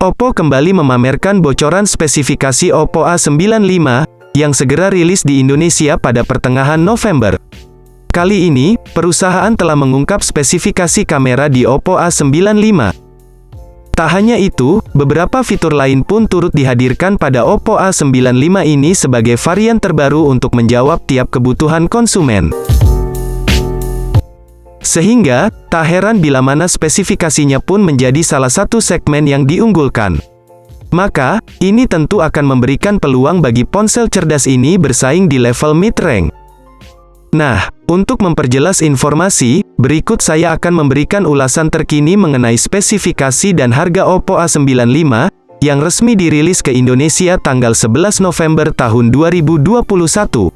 Oppo kembali memamerkan bocoran spesifikasi Oppo A95, yang segera rilis di Indonesia pada pertengahan November. Kali ini, perusahaan telah mengungkap spesifikasi kamera di Oppo A95. Tak hanya itu, beberapa fitur lain pun turut dihadirkan pada Oppo A95 ini sebagai varian terbaru untuk menjawab tiap kebutuhan konsumen. Sehingga, tak heran bila mana spesifikasinya pun menjadi salah satu segmen yang diunggulkan. Maka, ini tentu akan memberikan peluang bagi ponsel cerdas ini bersaing di level mid-range. Nah, untuk memperjelas informasi, berikut saya akan memberikan ulasan terkini mengenai spesifikasi dan harga Oppo A95, yang resmi dirilis ke Indonesia tanggal 11 November tahun 2021.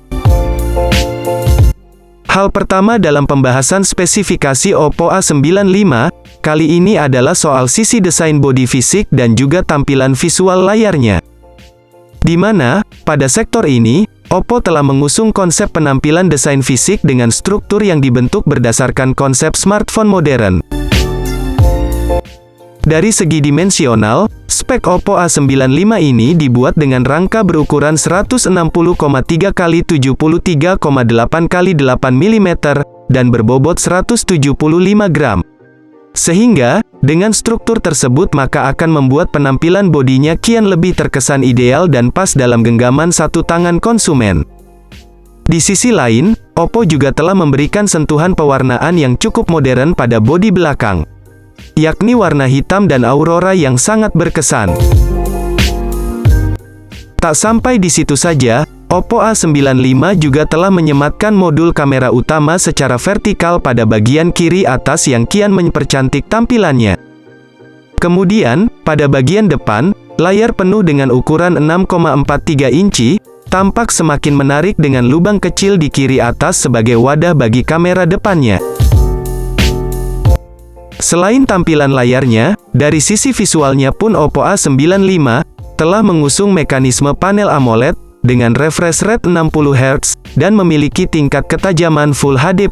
Hal pertama dalam pembahasan spesifikasi Oppo A95, kali ini adalah soal sisi desain bodi fisik dan juga tampilan visual layarnya. Di mana, pada sektor ini, Oppo telah mengusung konsep penampilan desain fisik dengan struktur yang dibentuk berdasarkan konsep smartphone modern. Dari segi dimensional, spek Oppo A95 ini dibuat dengan rangka berukuran 160,3 x 73,8 x 8 mm, dan berbobot 175 gram. Sehingga, dengan struktur tersebut maka akan membuat penampilan bodinya kian lebih terkesan ideal dan pas dalam genggaman satu tangan konsumen. Di sisi lain, Oppo juga telah memberikan sentuhan pewarnaan yang cukup modern pada bodi belakang, yakni warna hitam dan aurora yang sangat berkesan. Tak sampai di situ saja, Oppo A95 juga telah menyematkan modul kamera utama secara vertikal pada bagian kiri atas yang kian mempercantik tampilannya. Kemudian, pada bagian depan, layar penuh dengan ukuran 6,43 inci, tampak semakin menarik dengan lubang kecil di kiri atas sebagai wadah bagi kamera depannya. Selain tampilan layarnya, dari sisi visualnya pun Oppo A95 telah mengusung mekanisme panel AMOLED, dengan refresh rate 60 Hz, dan memiliki tingkat ketajaman Full HD+.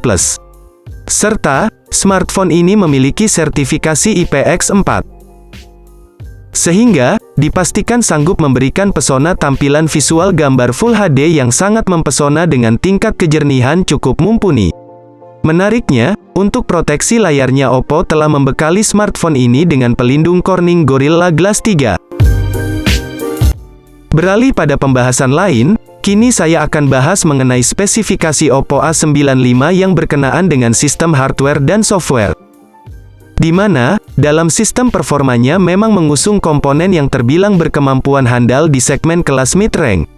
Serta, smartphone ini memiliki sertifikasi IPX4. Sehingga, dipastikan sanggup memberikan pesona tampilan visual gambar Full HD yang sangat mempesona dengan tingkat kejernihan cukup mumpuni. Menariknya, untuk proteksi layarnya Oppo telah membekali smartphone ini dengan pelindung Corning Gorilla Glass 3. Beralih pada pembahasan lain, kini saya akan bahas mengenai spesifikasi Oppo A95 yang berkenaan dengan sistem hardware dan software. Di mana, dalam sistem performanya memang mengusung komponen yang terbilang berkemampuan handal di segmen kelas mid-range.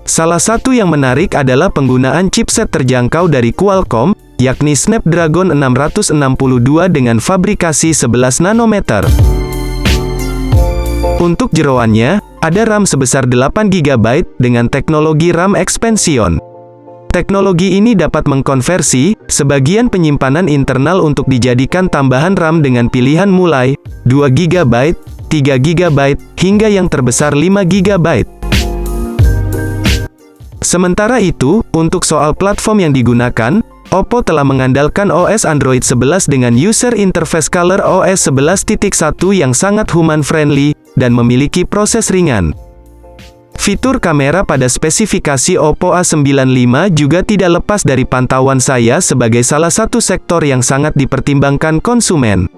Salah satu yang menarik adalah penggunaan chipset terjangkau dari Qualcomm, yakni Snapdragon 662 dengan fabrikasi 11 nanometer. Untuk jeroannya, ada RAM sebesar 8 GB dengan teknologi RAM Expansion. Teknologi ini dapat mengkonversi sebagian penyimpanan internal untuk dijadikan tambahan RAM dengan pilihan mulai 2 GB, 3 GB, hingga yang terbesar 5 GB. Sementara itu, untuk soal platform yang digunakan, Oppo telah mengandalkan OS Android 11 dengan user interface ColorOS 11.1 yang sangat human-friendly, dan memiliki proses ringan. Fitur kamera pada spesifikasi Oppo A95 juga tidak lepas dari pantauan saya sebagai salah satu sektor yang sangat dipertimbangkan konsumen.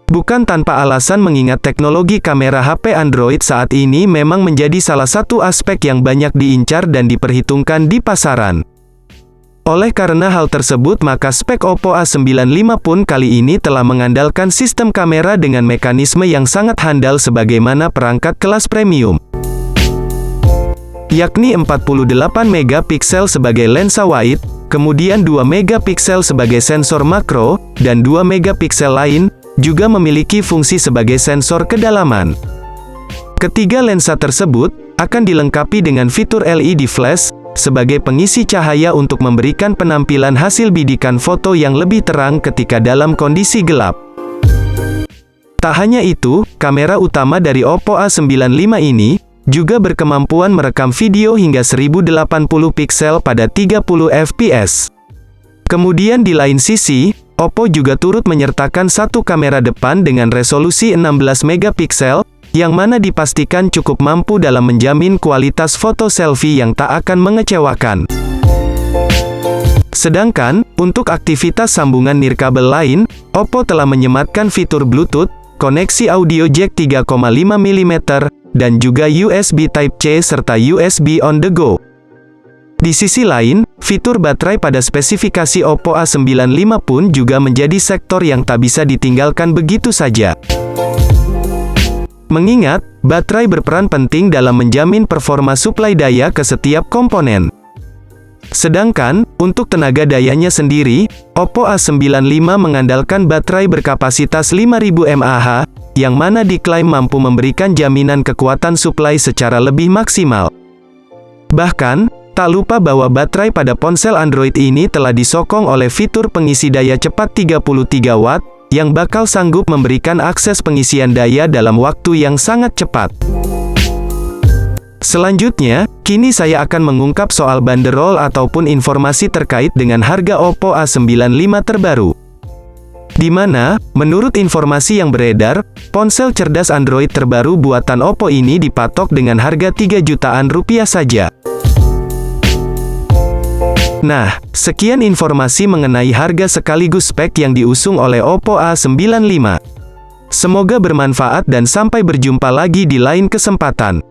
Bukan tanpa alasan mengingat teknologi kamera HP Android saat ini memang menjadi salah satu aspek yang banyak diincar dan diperhitungkan di pasaran. Oleh karena hal tersebut maka spek Oppo A95 pun kali ini telah mengandalkan sistem kamera dengan mekanisme yang sangat handal sebagaimana perangkat kelas premium, yakni 48 megapiksel sebagai lensa wide, kemudian 2 megapiksel sebagai sensor makro, dan 2 megapiksel lain, juga memiliki fungsi sebagai sensor kedalaman. Ketiga lensa tersebut akan dilengkapi dengan fitur LED flash, sebagai pengisi cahaya untuk memberikan penampilan hasil bidikan foto yang lebih terang ketika dalam kondisi gelap. Tak hanya itu, kamera utama dari Oppo A95 ini juga berkemampuan merekam video hingga 1080 piksel pada 30 fps. Kemudian di lain sisi, Oppo juga turut menyertakan satu kamera depan dengan resolusi 16 megapiksel, yang mana dipastikan cukup mampu dalam menjamin kualitas foto selfie yang tak akan mengecewakan. Sedangkan, untuk aktivitas sambungan nirkabel lain, Oppo telah menyematkan fitur Bluetooth, koneksi audio jack 3,5 mm, dan juga USB Type-C serta USB on the go. Di sisi lain, fitur baterai pada spesifikasi Oppo A95 pun juga menjadi sektor yang tak bisa ditinggalkan begitu saja. Mengingat, baterai berperan penting dalam menjamin performa suplai daya ke setiap komponen. Sedangkan, untuk tenaga dayanya sendiri, Oppo A95 mengandalkan baterai berkapasitas 5000 mAh, yang mana diklaim mampu memberikan jaminan kekuatan suplai secara lebih maksimal. Bahkan, tak lupa bahwa baterai pada ponsel Android ini telah disokong oleh fitur pengisi daya cepat 33 Watt, yang bakal sanggup memberikan akses pengisian daya dalam waktu yang sangat cepat. Selanjutnya, kini saya akan mengungkap soal banderol ataupun informasi terkait dengan harga Oppo A95 terbaru. Di mana, menurut informasi yang beredar, ponsel cerdas Android terbaru buatan Oppo ini dipatok dengan harga 3 jutaan rupiah saja. Nah, sekian informasi mengenai harga sekaligus spek yang diusung oleh Oppo A95. Semoga bermanfaat dan sampai berjumpa lagi di lain kesempatan.